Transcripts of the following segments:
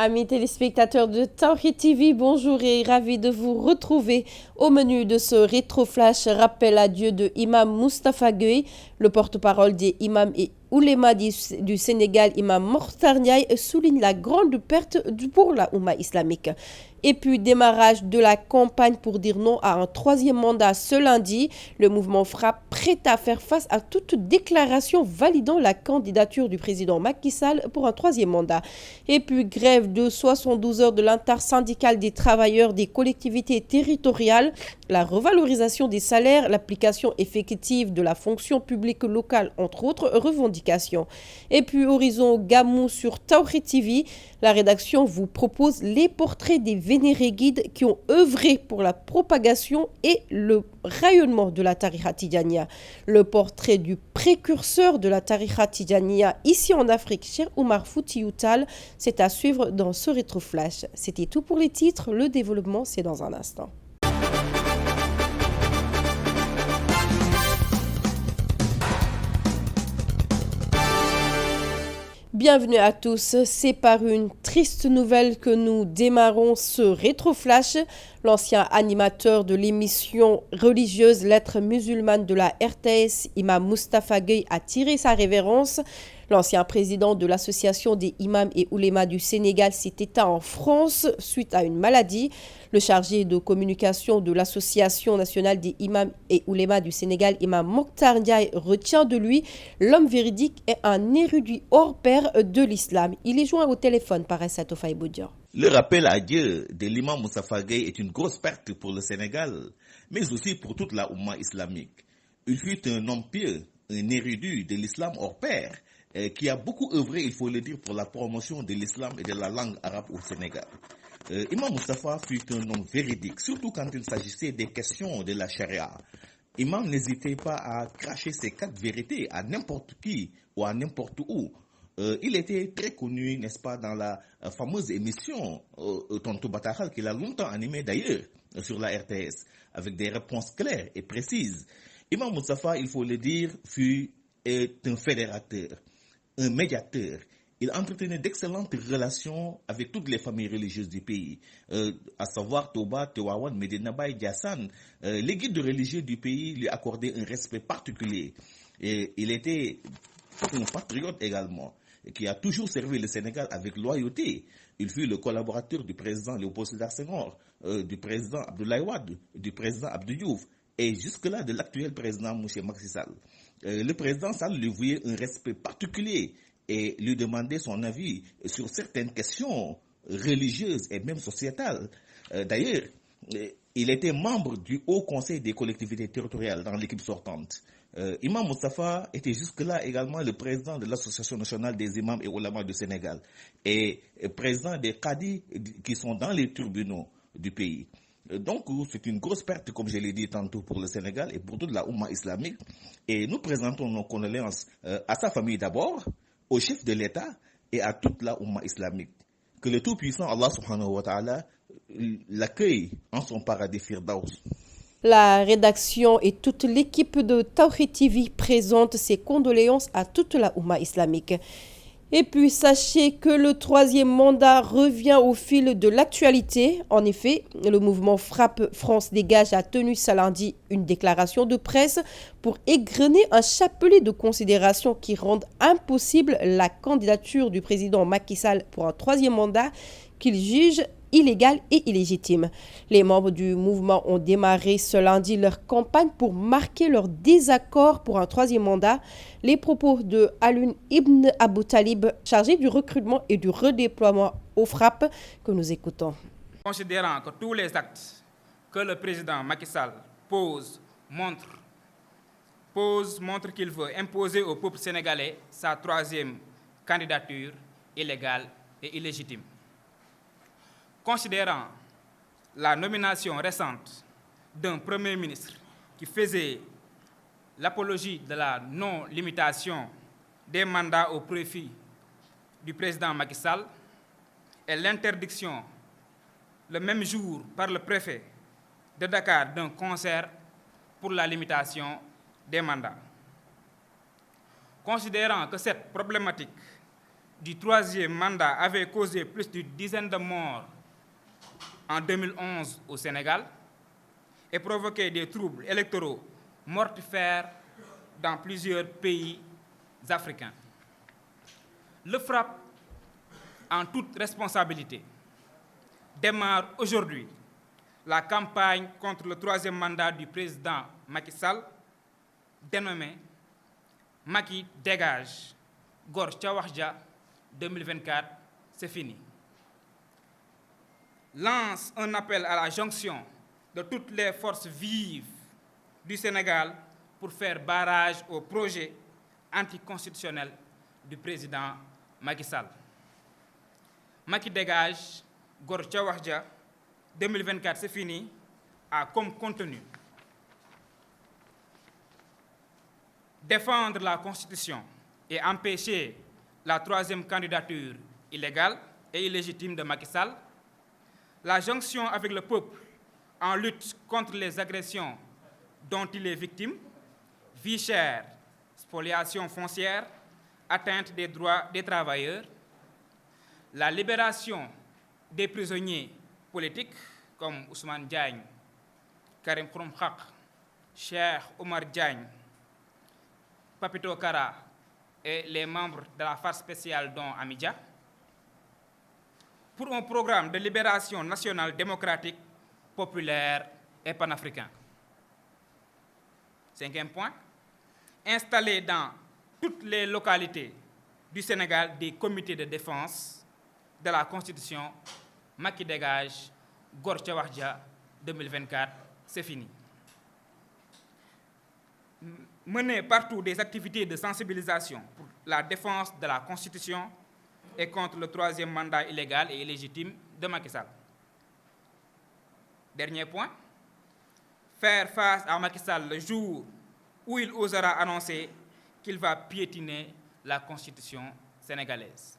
Amis téléspectateurs de Tawhid TV, bonjour et ravi de vous retrouver au menu de ce rétro-flash rappel à Dieu de Imam Moustapha Gueye, le porte-parole des imams et oulémas du Sénégal, Imam Mokhtar Ndiaye, souligne la grande perte pour la Oumma islamique. Et puis démarrage de la campagne pour dire non à un troisième mandat ce lundi. Le mouvement FRAPP prêt à faire face à toute déclaration validant la candidature du président Macky Sall pour un troisième mandat. Et puis grève de 72 heures de l'intersyndicale des travailleurs des collectivités territoriales, la revalorisation des salaires, l'application effective de la fonction publique locale, entre autres revendications. Et puis Horizon Gamou sur Tawhid TV, la rédaction vous propose les portraits des vénérés guides qui ont œuvré pour la propagation et le rayonnement de la tariqa Tidjaniya. Le portrait du précurseur de la tariqa Tidjaniya ici en Afrique, Cheikh Oumar Foutiyou Tall, c'est à suivre dans ce rétroflash. C'était tout pour les titres, le développement c'est dans un instant. Bienvenue à tous, c'est par une triste nouvelle que nous démarrons ce rétroflash. L'ancien animateur de l'émission religieuse Lettres musulmanes de la RTS, Imam Moustapha Gueye, a tiré sa révérence. L'ancien président de l'association des imams et oulémas du Sénégal s'est éteint en France suite à une maladie. Le chargé de communication de l'association nationale des imams et oulémas du Sénégal, Imam Mokhtar Ndiaye, retient de lui l'homme véridique et un érudit hors pair de l'islam. Il est joint au téléphone par Aïssatou Faye Boudian. Le rappel à Dieu de l'imam Moustapha Gueye est une grosse perte pour le Sénégal, mais aussi pour toute la Oumma islamique. Il fut un homme pieux, un érudit de l'islam hors pair, qui a beaucoup œuvré, il faut le dire, pour la promotion de l'islam et de la langue arabe au Sénégal. Imam Moustapha fut un homme véridique, surtout quand il s'agissait des questions de la charia. Imam n'hésitait pas à cracher ses 4 vérités à n'importe qui ou à n'importe où. Il était très connu, n'est-ce pas, dans la fameuse émission Tonto Batahal, qu'il a longtemps animée d'ailleurs sur la RTS, avec des réponses claires et précises. Imam Moustapha, il faut le dire, fut un fédérateur, un médiateur. Il entretenait d'excellentes relations avec toutes les familles religieuses du pays, à savoir Toba, Tewawan, Medina Baye, Diassane. Les guides religieux du pays lui accordaient un respect particulier. Et il était un patriote également, qui a toujours servi le Sénégal avec loyauté. Il fut le collaborateur du président Léopold Sédar Senghor, du président Abdoulaye Wade, du président Abdou Diouf, et jusque-là de l'actuel président M. Macky Sall. Le président Sall lui vouait un respect particulier et lui demandait son avis sur certaines questions religieuses et même sociétales. D'ailleurs, il était membre du Haut Conseil des collectivités territoriales dans l'équipe sortante. Imam Moustapha était jusque-là également le président de l'Association nationale des imams et oulémas du Sénégal et président des qadis qui sont dans les tribunaux du pays. Donc, c'est une grosse perte, comme je l'ai dit tantôt, pour le Sénégal et pour toute la Oumma islamique. Et nous présentons nos condoléances à sa famille d'abord, au chef de l'État et à toute la Oumma islamique. Que le Tout-Puissant Allah subhanahu wa ta'ala l'accueille en son paradis Firdaus. La rédaction et toute l'équipe de Tawhid TV présente ses condoléances à toute la Oumma islamique. Et puis sachez que le troisième mandat revient au fil de l'actualité. En effet, le mouvement FRAPP France Dégage a tenu ce lundi une déclaration de presse pour égrener un chapelet de considérations qui rendent impossible la candidature du président Macky Sall pour un troisième mandat qu'il juge illégal et illégitime. Les membres du mouvement ont démarré ce lundi leur campagne pour marquer leur désaccord pour un troisième mandat. Les propos de Alun Ibn Abou Talib, chargé du recrutement et du redéploiement au FRAPP, que nous écoutons. Considérant que tous les actes que le président Macky Sall pose montrent qu'il veut imposer au peuple sénégalais sa troisième candidature illégale et illégitime. Considérant la nomination récente d'un Premier ministre qui faisait l'apologie de la non-limitation des mandats au profit du président Macky Sall et l'interdiction le même jour par le préfet de Dakar d'un concert pour la limitation des mandats. Considérant que cette problématique du troisième mandat avait causé plus d'une dizaine de morts en 2011 au Sénégal et provoqué des troubles électoraux mortifères dans plusieurs pays africains. Le FRAPP, en toute responsabilité, démarre aujourd'hui la campagne contre le troisième mandat du président Macky Sall, dénommé Macky dégage, Gor Tchawarja 2024, c'est fini. Lance un appel à la jonction de toutes les forces vives du Sénégal pour faire barrage au projet anticonstitutionnel du président Macky Sall. Macky dégage, Gor Tchawarja 2024, c'est fini, a comme contenu défendre la Constitution et empêcher la troisième candidature illégale et illégitime de Macky Sall, la jonction avec le peuple en lutte contre les agressions dont il est victime, vie chère, spoliation foncière, atteinte des droits des travailleurs, la libération des prisonniers politiques comme Ousmane Diagne, Karim Xurum Xaq, Cheikh Omar Diagne, Papito Kara et les membres de la phase spéciale dont Amidia, pour un programme de libération nationale démocratique, populaire et panafricain. Cinquième point, installer dans toutes les localités du Sénégal des comités de défense de la Constitution. Macky dégage, Gor Tchawarja 2024, c'est fini. Mener partout des activités de sensibilisation pour la défense de la Constitution et contre le troisième mandat illégal et illégitime de Macky Sall. Dernier point, faire face à Macky Sall le jour où il osera annoncer qu'il va piétiner la Constitution sénégalaise.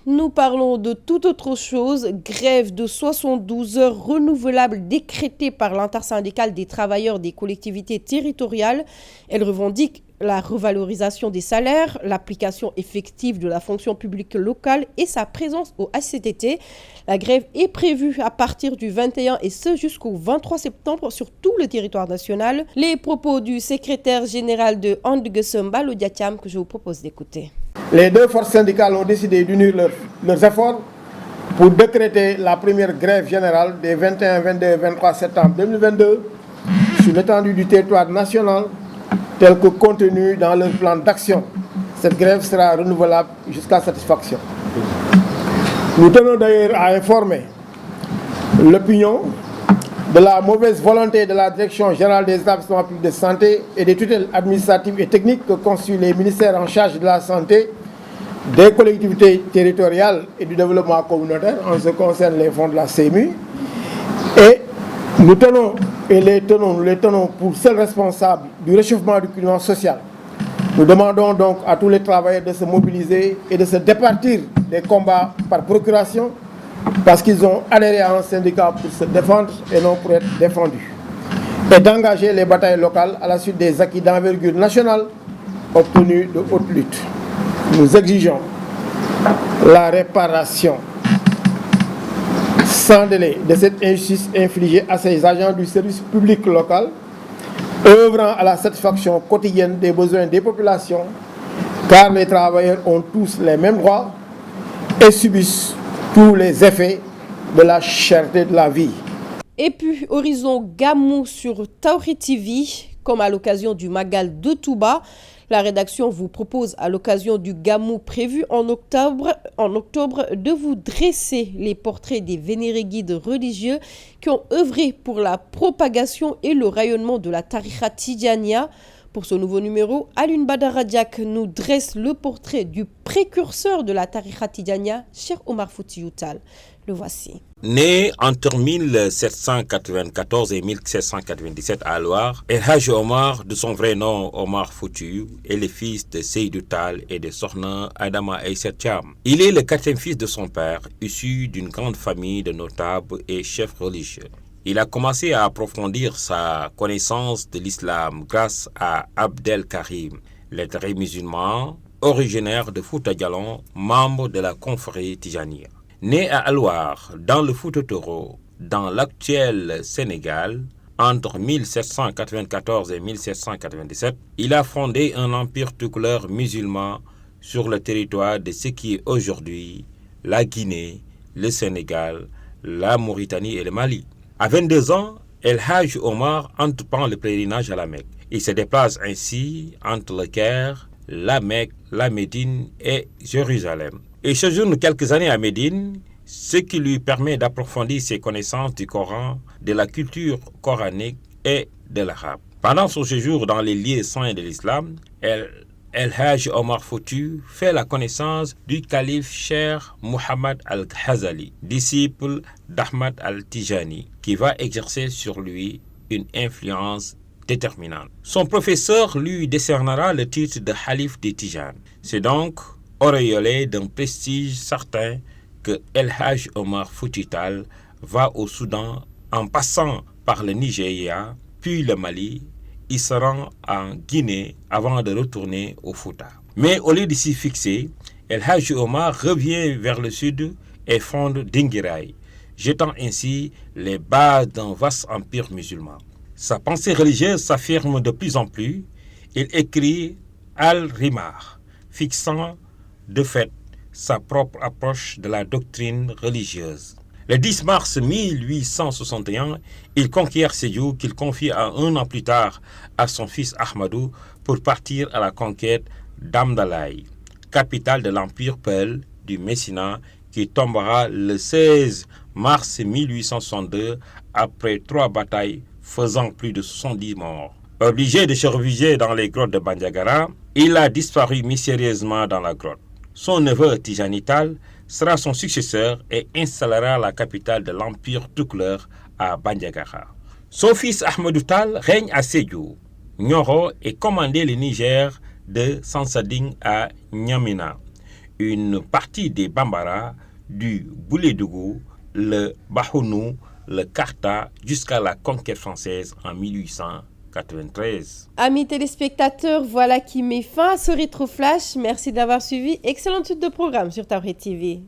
Nous parlons de toute autre chose. Grève de 72 heures renouvelable décrétée par l'intersyndicale des travailleurs des collectivités territoriales. Elle revendique la revalorisation des salaires, l'application effective de la fonction publique locale et sa présence au HCCT. La grève est prévue à partir du 21 et ce jusqu'au 23 septembre sur tout le territoire national. Les propos du secrétaire général de Andgesumba, Lodiatiam, que je vous propose d'écouter. Les deux forces syndicales ont décidé d'unir leurs efforts pour décréter la première grève générale des 21, 22 et 23 septembre 2022 sur l'étendue du territoire national tel que contenu dans leur plan d'action. Cette grève sera renouvelable jusqu'à satisfaction. Nous tenons d'ailleurs à informer l'opinion de la mauvaise volonté de la Direction générale des établissements publics de santé et des tutelles administratives et techniques que constituent les ministères en charge de la santé, des collectivités territoriales et du développement communautaire en ce qui concerne les fonds de la CMU. Et nous les tenons pour seuls responsables du réchauffement du climat social. Nous demandons donc à tous les travailleurs de se mobiliser et de se départir des combats par procuration parce qu'ils ont adhéré à un syndicat pour se défendre et non pour être défendus. Et d'engager les batailles locales à la suite des acquis d'envergure nationale obtenus de haute lutte. Nous exigeons la réparation sans délai de cette injustice infligée à ces agents du service public local, œuvrant à la satisfaction quotidienne des besoins des populations, car les travailleurs ont tous les mêmes droits et subissent tous les effets de la cherté de la vie. Et puis, Horizon Gamou sur Tawhid TV, comme à l'occasion du Magal de Touba. La rédaction vous propose, à l'occasion du Gamou prévu en octobre, de vous dresser les portraits des vénérés guides religieux qui ont œuvré pour la propagation et le rayonnement de la Tariqa Tidjania. Pour ce nouveau numéro, Alioune Badara Diack nous dresse le portrait du précurseur de la Tariqa Tidjania, Cheikh Omar Foutiyou Tall. Le voici. Né entre 1794 et 1797 à Loire, El Hadj Omar, de son vrai nom Omar Foutiyou, est le fils de Seydou Tall et de Sokhna Adama Aïssat Thiam. Il est le quatrième fils de son père, issu d'une grande famille de notables et chefs religieux. Il a commencé à approfondir sa connaissance de l'islam grâce à Abdel Karim, lettré musulman, originaire de Fouta Djallon, membre de la confrérie Tijaniya. Né à Alouar, dans le Fouta Toro, dans l'actuel Sénégal, entre 1794 et 1797, il a fondé un empire toucouleur musulman sur le territoire de ce qui est aujourd'hui la Guinée, le Sénégal, la Mauritanie et le Mali. À 22 ans, El Hadj Omar entreprend le pèlerinage à la Mecque. Il se déplace ainsi entre le Caire, la Mecque, la Médine et Jérusalem. Il séjourne quelques années à Médine, ce qui lui permet d'approfondir ses connaissances du Coran, de la culture coranique et de l'arabe. Pendant son séjour dans les lieux saints de l'islam, El Hadj Omar Foutiyou fait la connaissance du calife Cheikh Mohammed al-Ghazali, disciple d'Ahmad al-Tijani, qui va exercer sur lui une influence déterminante. Son professeur lui décernera le titre de Khalif des Tijan. C'est donc auréolé d'un prestige certain que El Hadj Omar Foutiyou Tall va au Soudan en passant par le Nigeria, puis le Mali. Il se rend en Guinée avant de retourner au Fouta. Mais au lieu de s'y fixer, El Hadj Omar revient vers le sud et fonde Dinguiraye, jetant ainsi les bases d'un vaste empire musulman. Sa pensée religieuse s'affirme de plus en plus. Il écrit Al-Rimar, fixant de fait sa propre approche de la doctrine religieuse. Le 10 mars 1861, il conquiert Sédhiou qu'il confie un an plus tard à son fils Ahmadou pour partir à la conquête d'Amdalaï, capitale de l'Empire Peul du Messina, qui tombera le 16 mars 1862 après 3 batailles faisant plus de 70 morts. Obligé de se réfugier dans les grottes de Bandiagara, il a disparu mystérieusement dans la grotte. Son neveu Tijani Tall sera son successeur et installera la capitale de l'empire toucouleur à Bandiagara. Son fils Ahmadou Tall règne à Sédhiou, Nioro et commandait le Niger de Sansading à Niamina, une partie des Bambara, du Boulédougou, le Bahounou, le Karta jusqu'à la conquête française en 1893. Amis téléspectateurs, voilà qui met fin à ce rétroflash. Merci d'avoir suivi. Excellente suite de programme sur Tawhid TV.